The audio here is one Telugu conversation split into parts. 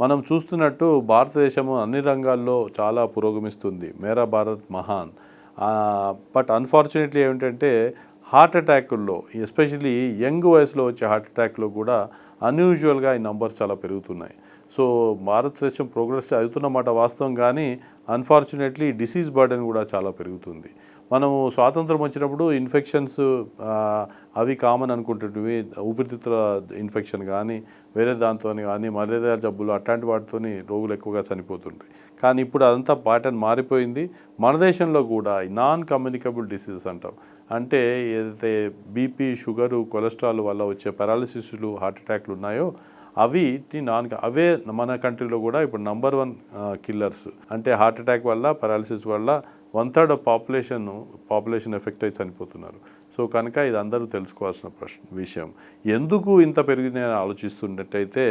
మనం చూస్తున్నట్టు భారతదేశము అన్ని రంగాల్లో చాలా పురోగమిస్తుంది. మేరా భారత్ మహాన్. బట్ అన్ఫార్చునేట్లీ ఏమిటంటే హార్ట్ అటాకుల్లో ఎస్పెషల్లీ యంగ్ వయసులో వచ్చే హార్ట్ అటాక్లో కూడా అన్యూజువల్గా ఈ నంబర్స్ చాలా పెరుగుతున్నాయి. సో భారతదేశం ప్రోగ్రెస్ అవుతున్నమాట వాస్తవం, కానీ అన్ఫార్చునేట్లీ డిసీజ్ బర్డెన్ కూడా చాలా పెరుగుతుంది. మనము స్వాతంత్రం వచ్చినప్పుడు ఇన్ఫెక్షన్స్ అవి కామన్ అనుకుంటుంటివి. ఊపిరితిత్తుల ఇన్ఫెక్షన్ కానీ వేరే దాంతో కానీ మలేరియా జబ్బులు అట్లాంటి వాటితో రోగులు ఎక్కువగా చనిపోతుంటాయి. కానీ ఇప్పుడు అదంతా ప్యాటర్న్ మారిపోయింది. మన దేశంలో కూడా నాన్ కమ్యూనికబుల్ డిసీజెస్ అంటాం, అంటే ఏదైతే బీపీ, షుగరు, కొలెస్ట్రాల్ వల్ల వచ్చే పారాలిసిస్లు, హార్ట్ అటాక్లు ఉన్నాయో అవే మన కంట్రీలో కూడా ఇప్పుడు నంబర్ 1 కిల్లర్స్. అంటే హార్ట్ అటాక్ వల్ల, పారాలిసిస్ వల్ల 1/3 పాపులేషన్ ఎఫెక్ట్ అయి చనిపోతున్నారు. సో కనుక ఇది అందరూ తెలుసుకోవాల్సిన విషయం. ఎందుకు ఇంత పెరిగిందని ఆలోచిస్తున్నట్టయితే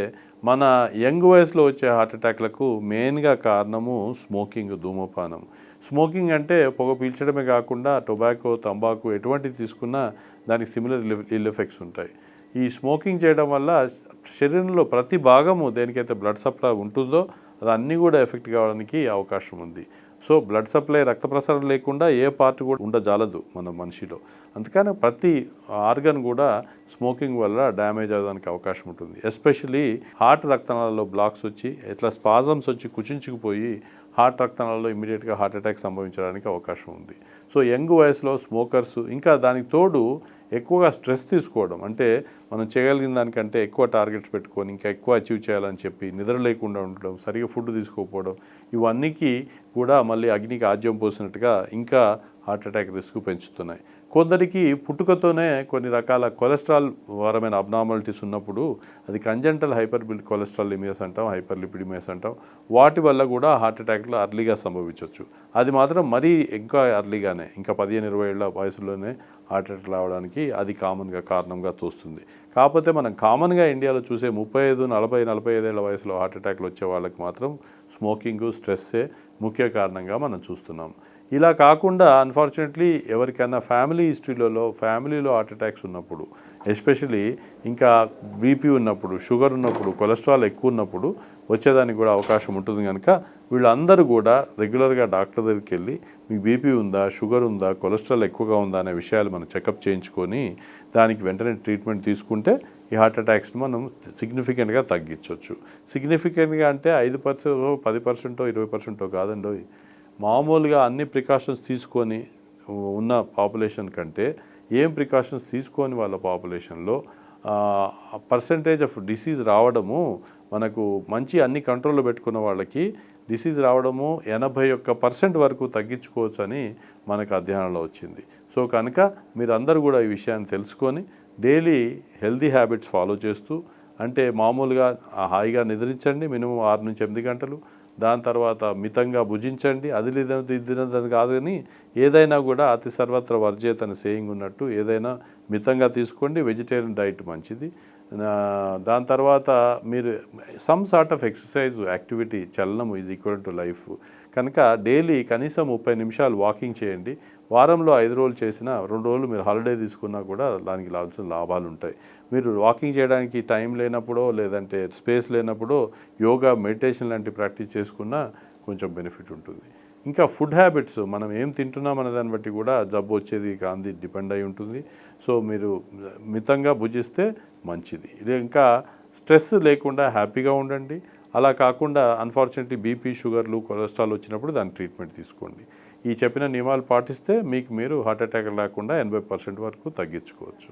మన యంగ్ వయసులో వచ్చే హార్ట్ అటాక్లకు మెయిన్గా కారణము స్మోకింగ్, ధూమపానం. స్మోకింగ్ అంటే పొగ పీల్చడమే కాకుండా టొబాకో, తంబాకు ఎటువంటిది తీసుకున్నా దానికి సిమిలర్ ఇల్ ఎఫెక్ట్స్ ఉంటాయి. ఈ స్మోకింగ్ చేయడం వల్ల శరీరంలో ప్రతి భాగము దేనికైతే బ్లడ్ సప్లై ఉంటుందో అది అన్నీ కూడా ఎఫెక్ట్ కావడానికి అవకాశం ఉంది. సో బ్లడ్ సప్లై, రక్త ప్రసరణ లేకుండా ఏ పార్ట్ కూడా ఉండజాలదు మన మనిషిలో. అందుకని ప్రతి ఆర్గన్ కూడా స్మోకింగ్ వల్ల డ్యామేజ్ అవ్వడానికి అవకాశం ఉంటుంది. ఎస్పెషలీ హార్ట్ రక్తనాళాల్లో బ్లాక్స్ వచ్చి ఇట్లా స్పాజమ్స్ వచ్చి కుచించుకుపోయి హార్ట్ రక్తనాళాల్లో ఇమీడియట్గా హార్ట్ అటాక్ సంభవించడానికి అవకాశం ఉంది. సో యంగ్ వయసులో స్మోకర్స్, ఇంకా దానికి తోడు ఎక్కువగా స్ట్రెస్ తీసుకోవడం, అంటే మనం చేయగలిగిన దానికంటే ఎక్కువ టార్గెట్స్ పెట్టుకొని ఇంకా ఎక్కువ అచీవ్ చేయాలని చెప్పి నిద్ర లేకుండా ఉండడం, సరిగా ఫుడ్ తీసుకోకపోవడం, ఇవన్నీకి కూడా మళ్ళీ అగ్నికి ఆజ్యం పోసినట్టుగా ఇంకా హార్ట్ అటాక్ రిస్క్ పెంచుతున్నాయి. కొందరికి పుట్టుకతోనే కొన్ని రకాల కొలెస్ట్రాల్ పరమైన అబ్నార్మాలిటీస్ ఉన్నప్పుడు అది కంజెంటల్ కొలెస్ట్రాలిమియాస్ అంటాం, హైపర్లిపిడిమియాస్ అంటాం. వాటి వల్ల కూడా హార్ట్ అటాక్లు అర్లీగా సంభవించవచ్చు. అది మాత్రం మరీ ఇంకా అర్లీగానే, ఇంకా 15-20 ఏళ్ల వయసులోనే హార్ట్ అటాక్ రావడానికి అది కామన్గా కారణంగా తోస్తుంది. కాకపోతే మనం కామన్గా ఇండియాలో చూసే 35, 40, 45 ఏళ్ల వయసులో హార్ట్ అటాక్లు వచ్చే వాళ్ళకి మాత్రం స్మోకింగ్, స్ట్రెస్సే ముఖ్య కారణంగా మనం చూస్తున్నాం. ఇలా కాకుండా అన్ఫార్చునేట్లీ ఎవరికైనా ఫ్యామిలీలో హార్ట్ అటాక్స్ ఉన్నప్పుడు, ఎస్పెషలీ ఇంకా బీపీ ఉన్నప్పుడు, షుగర్ ఉన్నప్పుడు, కొలెస్ట్రాల్ ఎక్కువ ఉన్నప్పుడు వచ్చేదానికి కూడా అవకాశం ఉంటుంది. కనుక వీళ్ళందరూ కూడా రెగ్యులర్గా డాక్టర్ దగ్గరికి వెళ్ళి మీకు బీపీ ఉందా, షుగర్ ఉందా, కొలెస్ట్రాల్ ఎక్కువగా ఉందా అనే విషయాలు మనం చెకప్ చేయించుకొని దానికి వెంటనే ట్రీట్మెంట్ తీసుకుంటే ఈ హార్ట్ అటాక్స్ని మనం సిగ్నిఫికెంట్గా తగ్గించవచ్చు. సిగ్నిఫికెంట్గా అంటే 5%, 10%, 20% కాదండి. మామూలుగా అన్ని ప్రికాషన్స్ తీసుకొని ఉన్న పాపులేషన్ కంటే ఏం ప్రికాషన్స్ తీసుకొని వాళ్ళ పాపులేషన్లో పర్సంటేజ్ ఆఫ్ డిసీజ్ రావడము, మనకు మంచి అన్ని కంట్రోల్లో పెట్టుకున్న వాళ్ళకి డిసీజ్ రావడము 81% వరకు తగ్గించుకోవచ్చు అని మనకు అధ్యయనంలో వచ్చింది. సో కనుక మీరందరూ కూడా ఈ విషయాన్ని తెలుసుకొని డైలీ హెల్దీ హ్యాబిట్స్ ఫాలో చేస్తూ, అంటే మామూలుగా హాయిగా నిద్రించండి మినిమం 6-8 గంటలు. దాని తర్వాత మితంగా భుజించండి. అది తినదని కాదు, కానీ ఏదైనా కూడా అతి సర్వత్ర వర్జేత్ అనే సేయింగ్ ఉన్నట్టు ఏదైనా మితంగా తీసుకోండి. వెజిటేరియన్ డైట్ మంచిది. దాని తర్వాత మీరు some sort of exercise, activity, చలనం ఈజ్ ఈక్వల్ టు లైఫ్. కనుక డైలీ కనీసం 30 నిమిషాలు వాకింగ్ చేయండి. వారంలో 5 రోజులు చేసినా 2 రోజులు మీరు హాలిడే తీసుకున్నా కూడా దానికి లాల్సిన లాభాలు ఉంటాయి. మీరు వాకింగ్ చేయడానికి టైం లేనప్పుడో లేదంటే స్పేస్ లేనప్పుడో యోగా, మెడిటేషన్ లాంటి ప్రాక్టీస్ చేసుకున్నా కొంచెం బెనిఫిట్ ఉంటుంది. ఇంకా ఫుడ్ హ్యాబిట్స్, మనం ఏం తింటున్నాం అనే దాన్ని బట్టి కూడా జబ్బు వచ్చేది కాంది డిపెండ్ అయి ఉంటుంది. సో మీరు మితంగా భుజిస్తే మంచిది. ఇది ఇంకా స్ట్రెస్ లేకుండా హ్యాపీగా ఉండండి. అలా కాకుండా అన్ఫార్చునేట్లీ బీపీ, షుగర్లు, కొలెస్ట్రాల్ వచ్చినప్పుడు దాని ట్రీట్మెంట్ తీసుకోండి. ఈ చెప్పిన నియమాలు పాటిస్తే మీరు హార్ట్ అటాక్ లేకుండా 80% వరకు తగ్గించుకోవచ్చు.